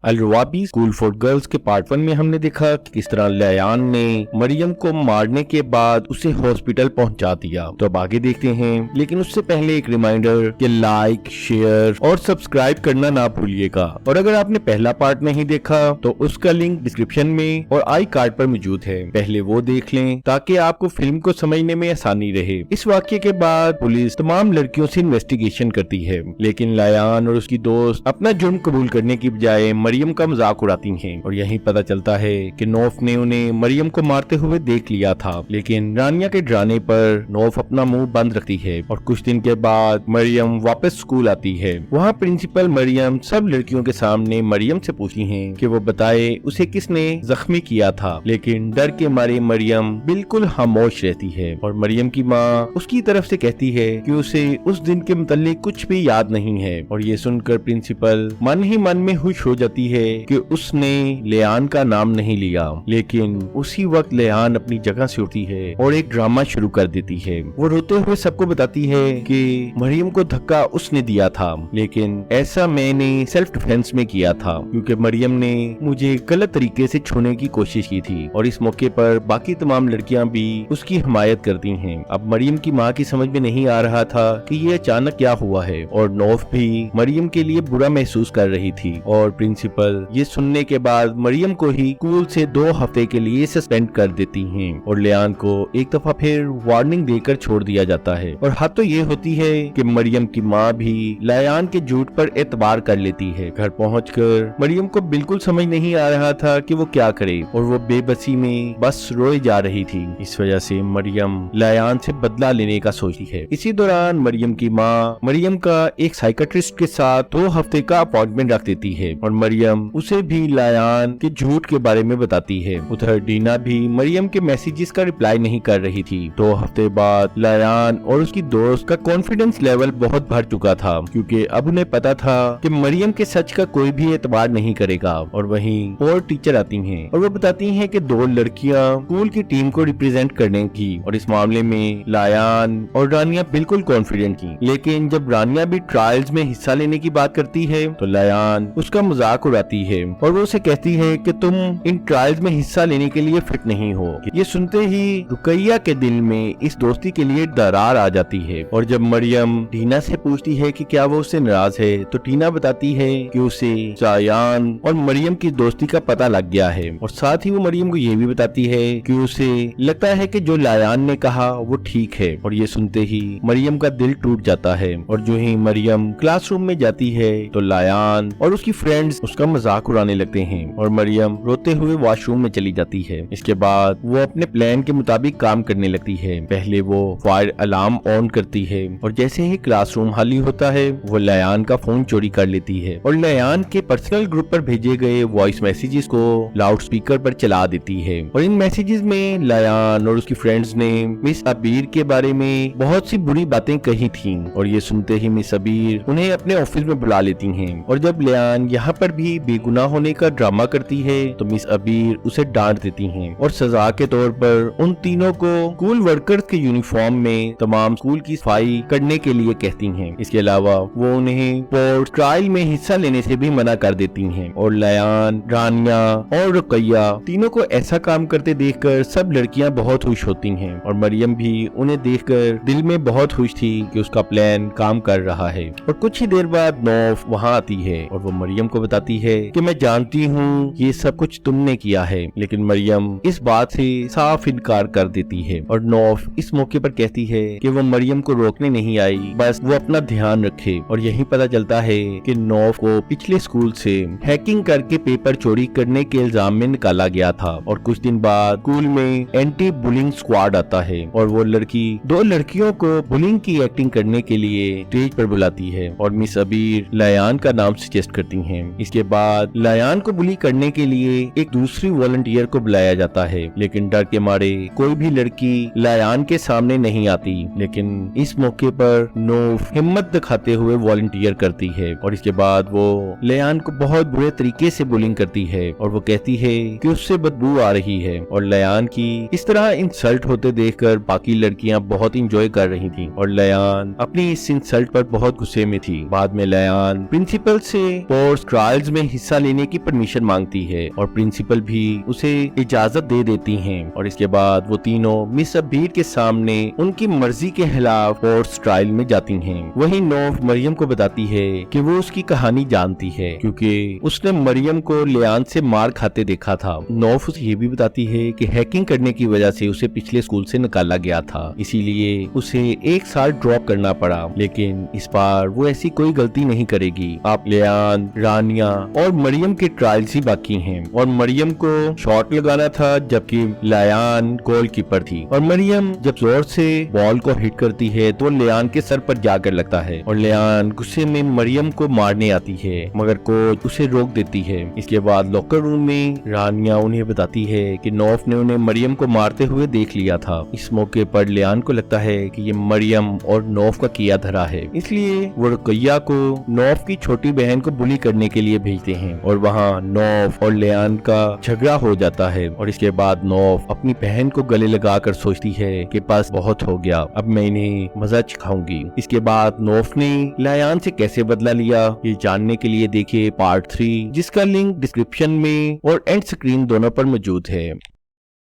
अल-रवाबी school for girls के part 1 में हमने देखा कि किस तरह लयान ने मरियम को मारने के बाद उसे हॉस्पिटल पहुंचा दिया। तो अब आगे देखते हैं, लेकिन उससे पहले एक रिमाइंडर कि लाइक, शेयर और सब्सक्राइब करना ना भूलिएगा। और अगर आपने पहला पार्ट नहीं देखा तो उसका लिंक डिस्क्रिप्शन में और आई कार्ड पर मौजूद है, पहले वो देख लें ताकि आपको फिल्म को समझने में आसानी रहे। इस वाक्य के बाद पुलिस तमाम लड़कियों से इन्वेस्टिगेशन करती है, लेकिन लयान और उसकी दोस्त अपना जुर्म कबूल करने की बजाय मरियम का मजाक उड़ाती हैं। और यहीं पता चलता है कि नौफ ने उन्हें मरियम को मारते हुए देख लिया था, लेकिन रानिया के डराने पर नौफ अपना मुंह बंद रखती है। और कुछ दिन के बाद मरियम वापस स्कूल आती है। वहाँ प्रिंसिपल मरियम सब लड़कियों के सामने मरियम से पूछती है कि वो बताए उसे किसने जख्मी किया था, लेकिन डर के मारे मरियम बिल्कुल खामोश रहती है। और मरियम की माँ उसकी तरफ से कहती है कि उसे उस दिन के मुतालिक कुछ भी याद नहीं है। और ये सुनकर प्रिंसिपल मन ही मन में खुश हो जाती है कि उसने लयान का नाम नहीं लिया। लेकिन उसी वक्त लयान अपनी जगह से उठती है और एक ड्रामा शुरू कर देती है। वो रोते हुए सबको बताती है कि मरियम को धक्का उसने दिया था, लेकिन ऐसा मैंने सेल्फ डिफेंस में किया था क्योंकि मरियम ने मुझे गलत तरीके से छूने की कोशिश की थी। और इस मौके पर बाकी तमाम लड़कियां भी उसकी हिमायत करती हैं। अब मरियम की माँ की समझ में नहीं आ रहा था कि ये अचानक क्या हुआ है, और नौफ भी मरियम के लिए बुरा महसूस कर रही थी। और प्रिंसिपल ये सुनने के बाद मरियम को ही स्कूल से 2 हफ्ते के लिए सस्पेंड कर देती हैं। और लयान को एक दफा फिर वार्निंग देकर छोड़ दिया जाता है। और हद तो ये होती है कि मरियम की माँ भी लयान के झूठ पर एतबार कर लेती है। घर पहुंचकर मरियम को बिल्कुल समझ नहीं आ रहा था कि वो क्या करे, और वो बेबसी में बस रोए जा रही थी। इस वजह से मरियम लयान से बदला लेने का सोचती है। इसी दौरान मरियम की माँ मरियम का एक साइकेट्रिस्ट के साथ 2 हफ्ते का अपॉइंटमेंट रख देती है, और मरियम उसे भी लयान के झूठ के बारे में बताती है। उधर डीना भी मरियम के मैसेजेस का रिप्लाई नहीं कर रही थी। 2 हफ्ते बाद लयान और उसकी दोस्त का कॉन्फिडेंस लेवल बहुत बढ़ चुका था, क्योंकि अब उन्हें पता था कि मरियम के सच का कोई भी एतबार नहीं करेगा। और वहीं और टीचर आती हैं और वो बताती हैं कि 2 लड़कियां स्कूल की टीम को रिप्रेजेंट करने की, और इस मामले में लयान और रानिया बिल्कुल कॉन्फिडेंट थी। लेकिन जब रानिया भी ट्रायल्स में हिस्सा लेने की बात करती है तो लयान उसका मजाक उड़ाती है और वो उसे कहती है कि तुम इन ट्रायल्स में हिस्सा लेने के लिए फिट नहीं हो। ये सुनते ही रुकैया के दिल में इस दोस्ती के लिए दरार आ जाती है। और जब मरियम टीना से पूछती है कि क्या वो उससे नाराज है, तो टीना बताती है कि उसे जायान और मरियम की दोस्ती का पता लग गया है। और साथ ही वो मरियम को ये भी बताती है कि उसे लगता है कि जो लयान ने कहा वो ठीक है। और ये सुनते ही मरियम का दिल टूट जाता है। और जो ही मरियम क्लासरूम में जाती है तो लयान और उसकी फ्रेंड्स उसका मजाक उड़ाने लगते हैं, और मरियम रोते हुए वॉशरूम में चली जाती है। इसके बाद वो अपने प्लान के मुताबिक काम करने लगती है। पहले वो फायर अलार्म ऑन करती है, और जैसे ही क्लासरूम खाली होता है वो लयान का फोन चोरी कर लेती है और लयान के पर्सनल ग्रुप पर भेजे गए वॉइस मैसेजेस को लाउड स्पीकर पर चला देती है। और इन मैसेजेस में लयान और उसकी फ्रेंड्स ने मिस अबीर के बारे में बहुत सी बुरी बातें कही थी। और ये सुनते ही मिस अबीर उन्हें अपने ऑफिस में बुला लेती हैं। और जब लयान यहाँ पर भी बेगुनाह होने का ड्रामा करती है तो मिस अबीर उसे डांट देती हैं, और सजा के तौर पर उन तीनों को स्कूल वर्कर्स के यूनिफॉर्म में तमाम स्कूल की सफाई करने के लिए कहती हैं। इसके अलावा वो उन्हें स्पोर्ट्स ट्रायल में हिस्सा लेने से भी मना कर देती हैं। और लयान, रानिया और रुकैया तीनों को ऐसा काम करते देखकर सब लड़कियां बहुत खुश होती हैं, और मरियम भी उन्हें देखकर दिल में बहुत खुश थी कि उसका प्लान काम कर रहा है। और कुछ ही देर बाद नौफ वहाँ आती है और वो मरियम को बताती है कि मैं जानती हूँ ये सब कुछ तुमने किया है, लेकिन मरियम इस बात से साफ इनकार कर देती है। और नौफ इस मौके पर कहती है कि वो मरियम को रोकने नहीं आई, बस वो अपना ध्यान रखे। और यही पता चलता है कि नौफ को पिछले स्कूल से हैकिंग करके पेपर चोरी करने के इल्जाम में निकाला गया था। और कुछ दिन बाद स्कूल में एंटी बुलिंग स्क्वाड आता है, और वो लड़की 2 लड़कियों को बुलिंग की एक्टिंग करने के लिए स्टेज पर बुलाती है, और मिस अबीर लयान का नाम सजेस्ट करती हैं। इसके बाद लयान को बुली करने के लिए एक दूसरी वॉलंटियर को बुलाया जाता है, लेकिन डर के मारे कोई भी लड़की लयान के सामने नहीं आती। लेकिन इस मौके पर नौफ हिम्मत दिखाते हुए वॉलंटियर करती है, और इसके बाद वो लयान को बहुत बुरे तरीके से बुलिंग करती है, और वो कहती है कि उससे बदबू आ रही है। और लयान की इस तरह इंसल्ट होते देखकर बाकी लड़कियां बहुत इंजॉय कर रही थी, और लयान अपनी इस इंसल्ट पर बहुत गुस्से में थी। बाद में लयान प्रिंसिपल से स्पोर्ट्स ट्रायल्स में हिस्सा लेने की परमिशन मांगती है और प्रिंसिपल भी उसे इजाजत दे देती हैं। और इसके बाद वो तीनों मिस अबीर के सामने उनकी मर्जी के खिलाफ कोर्ट ट्रायल में जाती हैं। वहीं नौफ मरियम को बताती है कि वो उसकी कहानी जानती है क्योंकि उसने मरियम को लियान से मार खाते देखा था। नौफ उसे ये भी बताती है कि हैकिंग करने की वजह से उसे पिछले स्कूल से निकाला गया था, इसीलिए उसे एक साल ड्रॉप करना पड़ा, लेकिन इस बार वो ऐसी कोई गलती नहीं करेगी। आप लियान, रानिया और मरियम के ट्रायल्स ही बाकी हैं और मरियम को शॉट लगाना था जबकि लियान गोलकीपर थी और मरियम जब जोर से बॉल को हिट करती है तो लियान के सर पर जाकर लगता है और लियान गुस्से में मरियम को मारने आती है मगर कोच उसे रोक देती है। इसके बाद लॉकर रूम में रानिया उन्हें बताती है कि नौफ ने उन्हें मरियम को मारते हुए देख लिया था। इस मौके पर लियान को लगता है कि ये मरियम और नौफ का किया धरा है, इसलिए वो रुकैया को नौफ की छोटी बहन को बुली करने के लिए भेजते हैं और वहाँ नौफ और लियान का झगड़ा हो जाता है। और इसके बाद नौफ अपनी बहन को गले लगाकर सोचती है कि बस बहुत हो गया, अब मैं इन्हें मजा चखाऊंगी। इसके बाद नौफ ने लियान से कैसे बदला लिया ये जानने के लिए देखिए पार्ट 3, जिसका लिंक डिस्क्रिप्शन में और एंड स्क्रीन दोनों पर मौजूद है।